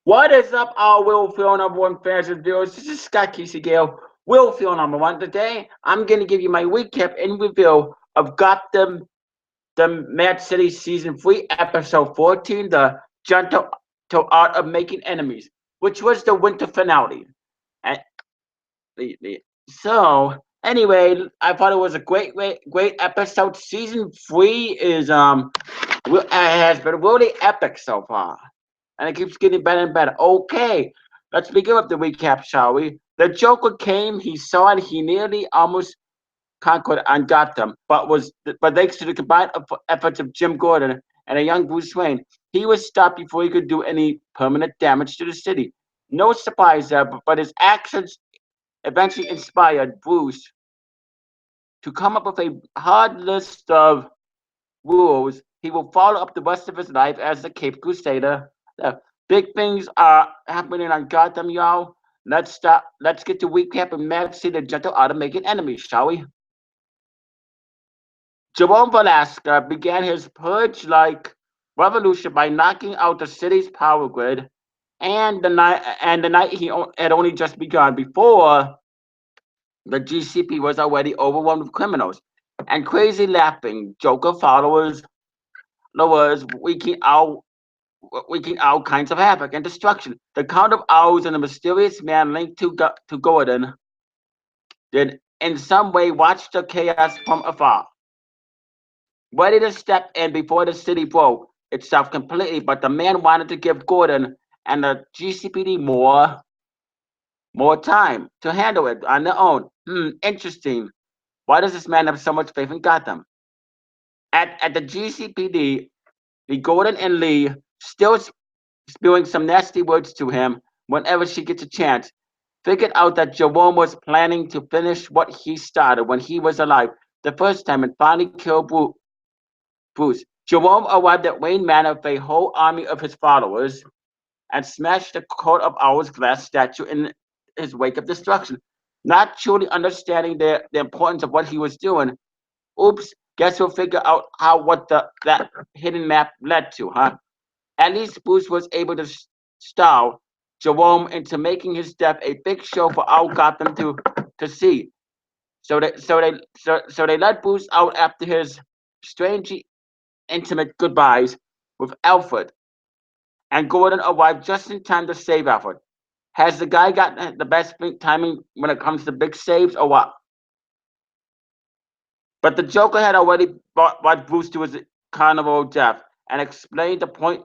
What is up, our Will Feel number one fans and viewers? This is Scott Casey Gale, Will Feel number one. Today, I'm going to give you my recap and review of Gotham the Mad City Season 3, Episode 14, The Gentle Art of Making Enemies, which was the winter finale. And anyway, I thought it was a great episode. Season 3 has been really epic so far, and it keeps getting better and better. Okay, let's begin with the recap, shall we? The Joker came, he saw it, he nearly almost conquered and got them, but thanks to the combined efforts of Jim Gordon and a young Bruce Wayne, he was stopped before he could do any permanent damage to the city. No surprise there, but his actions eventually inspired Bruce to come up with a hard list of rules he will follow up the rest of his life as the Cape Crusader. Big things are happening on Gotham, y'all. Let's get to recap and Mad City the gentle art of making enemies, shall we? Jerome Velasquez began his purge-like revolution by knocking out the city's power grid, and the night he had only just begun before the GCP was already overwhelmed with criminals and crazy laughing Joker followers was wreaking all kinds of havoc and destruction. The Count of Owls and the mysterious man linked to Gordon did in some way watch the chaos from afar, ready to step in before the city broke itself completely. But the man wanted to give Gordon and the GCPD more time to handle it on their own. Interesting. Why does this man have so much faith in Gotham? At the GCPD, the Gordon and Lee still spewing some nasty words to him whenever she gets a chance, figured out that Jerome was planning to finish what he started when he was alive the first time and finally kill Bruce. Jerome arrived at Wayne Manor with a whole army of his followers and smashed the Court of Owls glass statue in his wake of destruction. Not truly understanding the importance of what he was doing. Oops, guess we'll figure out what that hidden map led to, huh? At least Bruce was able to style Jerome into making his death a big show for all Gotham to see. So they let Bruce out after his strangely intimate goodbyes with Alfred, and Gordon arrived just in time to save Alfred. Has the guy got the best timing when it comes to big saves, or what? But the Joker had already brought Bruce to his carnival death and explained the point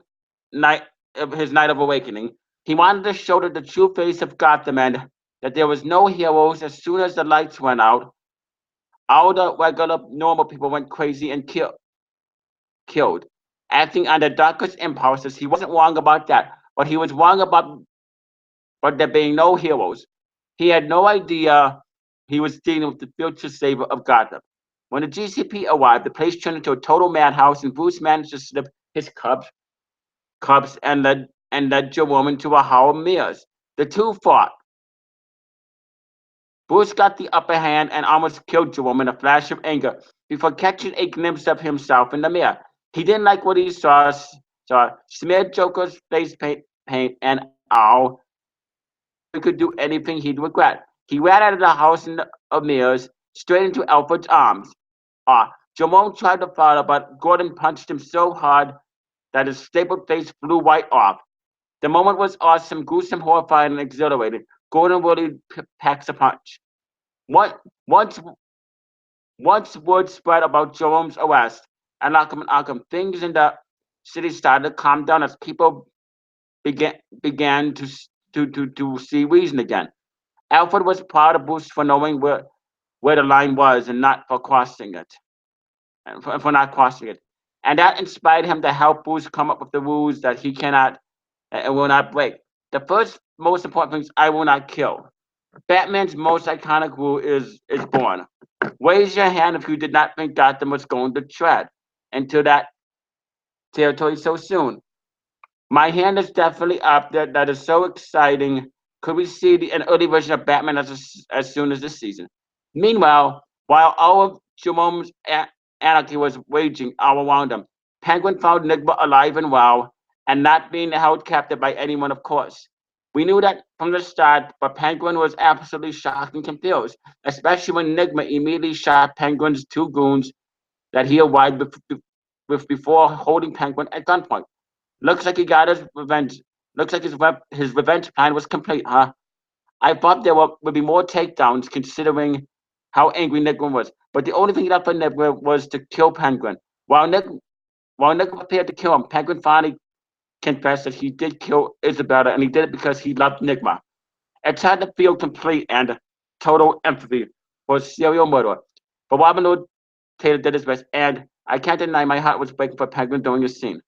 night of his night of awakening. He wanted to show the true face of Gotham and that there was no heroes. As soon as the lights went out, all the regular normal people went crazy and killed, acting on their darkest impulses. He wasn't wrong about that, but he was wrong about there being no heroes. He had no idea he was dealing with the future savior of Gotham. When the GCP arrived, the place turned into a total madhouse, and Bruce managed to slip his cubs and led Jerome into a hall of mirrors. The two fought. Bruce got the upper hand and almost killed Jerome in a flash of anger before catching a glimpse of himself in the mirror. He didn't like what he saw smeared Joker's face paint and all. He could do anything he'd regret. He ran out of the house of mirrors, straight into Alfred's arms. Jerome tried to follow, but Gordon punched him so hard that his stapled face flew right off. The moment was awesome, gruesome, horrifying, and exhilarating. Gordon really packs a punch. Once, once word spread about Jerome's arrest and Arkham, things in the city started to calm down as people began to see reason again. Alfred was proud of Bruce for knowing where the line was and not for crossing it, and for not crossing it. And that inspired him to help Bruce come up with the rules that he cannot and will not break. The first most important thing is I will not kill. Batman's most iconic rule is born. Raise your hand if you did not think Gotham was going to tread into that territory so soon. My hand is definitely up there. That is so exciting. Could we see an early version of Batman as soon as this season? Meanwhile, while all of Jerome's anarchy was raging all around him, Penguin found Nigma alive and well and not being held captive by anyone, of course. We knew that from the start, but Penguin was absolutely shocked and confused, especially when Enigma immediately shot Penguin's two goons that he allied with before holding Penguin at gunpoint. Looks like he got his revenge. Looks like his revenge plan was complete, huh? I thought there would be more takedowns considering how angry Enigma was, but the only thing left for Enigma was to kill Penguin. While Enigma prepared to kill him, Penguin finally confessed that he did kill Isabella and he did it because he loved Enigma. It's hard to feel complete and total empathy for a serial murderer. But Robin Lord Taylor did his best, and I can't deny my heart was breaking for Penguin during this scene.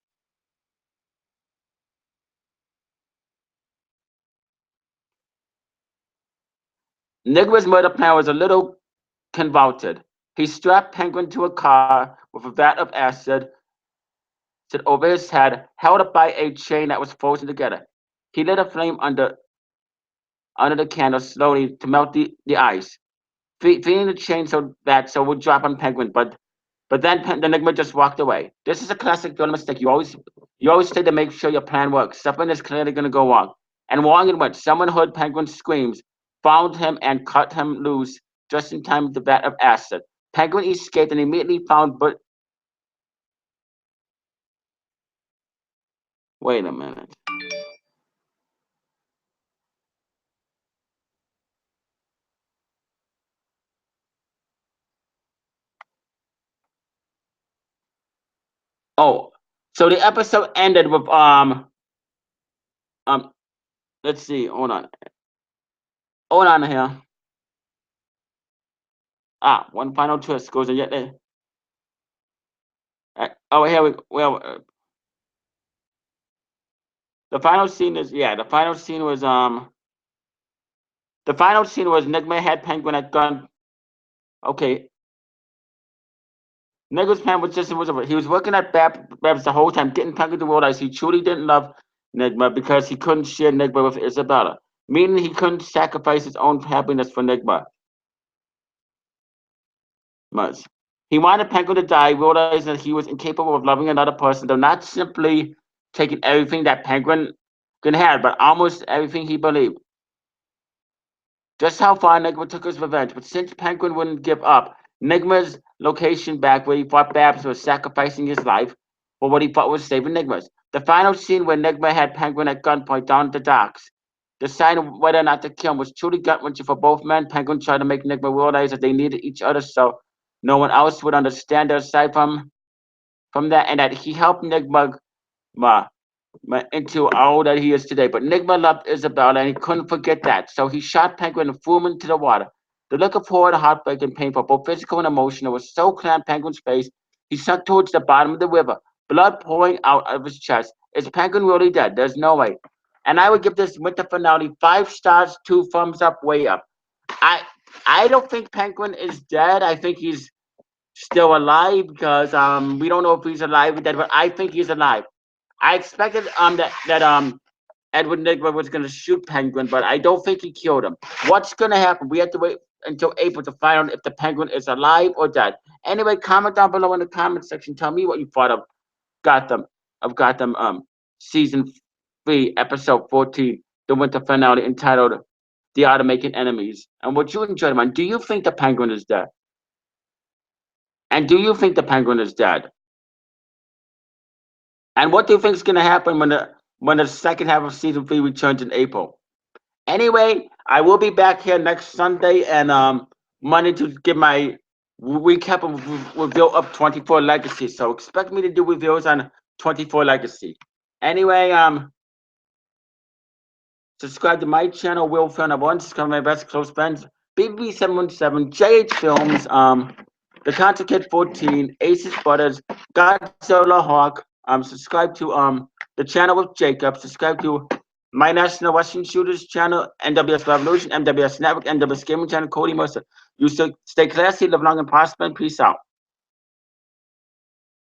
Enigma's murder plan was a little convoluted. He strapped Penguin to a car with a vat of acid set over his head, held up by a chain that was frozen together. He lit a flame under the candle slowly to melt the ice, feeding the chain so it would drop on Penguin. But then the Enigma just walked away. This is a classic villain mistake. You always say to make sure your plan works. Something is clearly going to go wrong. And wrong it went. Someone heard Penguin's screams, found him, and cut him loose just in time with the vat of acid. Penguin escaped and immediately found. But wait a minute. Oh, so the episode ended with um. Let's see. Hold on here. One final twist goes in yet. Oh, here we well. The final scene is yeah. The final scene was Nigma had Penguin at gun. Okay, Nigma's plan was just was he was working at Babs the whole time, getting Penguin to realize he truly didn't love Nigma because he couldn't share Nigma with Isabella, meaning he couldn't sacrifice his own happiness for Nigma. Much. He wanted Penguin to die, realizing that he was incapable of loving another person, though not simply taking everything that Penguin can have, but almost everything he believed. Just how far Nigma took his revenge, but since Penguin wouldn't give up, Nigma's location back where he thought Babs was sacrificing his life for what he thought was saving Nigma's. The final scene where Nigma had Penguin at gunpoint down at the docks, deciding whether or not to kill him, was truly gut-wrenching for both men. Penguin tried to make Nigma realize that they needed each other so no one else would understand their side from that, and that he helped Nigma into all that he is today. But Nigma loved Isabella and he couldn't forget that. So he shot Penguin and threw him into the water. The look of horror, heartbreak, and pain for both physical and emotional was so clear on Penguin's face. He sunk towards the bottom of the river, blood pouring out of his chest. Is Penguin really dead? There's no way. And I would give this winter finale 5 stars, 2 thumbs up, way up. I I don't think Penguin is dead. I think he's still alive because we don't know if he's alive or dead, but I think he's alive. I expected that Edward Nigma was gonna shoot Penguin, but I don't think he killed him. What's gonna happen? We have to wait until April to find out if the Penguin is alive or dead. Anyway, comment down below in the comment section. Tell me what you thought of Gotham Gotham season 3, episode 14, the winter finale entitled "The Art of Making Enemies." And what you enjoyed, man? Do you think the Penguin is dead? And do you think the Penguin is dead? And what do you think is gonna happen when the second half of season 3 returns in April? Anyway, I will be back here next Sunday and Monday to give my recap of review of 24 Legacy. So expect me to do reviews on 24 Legacy. Anyway, subscribe to my channel, Will Fan of One. Subscribe to my best close friends, BB717, JH Films, The Concert Kid 14, Aces Brothers, Godzilla Hawk. Subscribe to the channel with Jacob. Subscribe to my National Western Shooters channel, NWS Revolution, MWS Network, NWS Gaming channel, Cody Mercer. You should stay classy, live long and prosper, and peace out.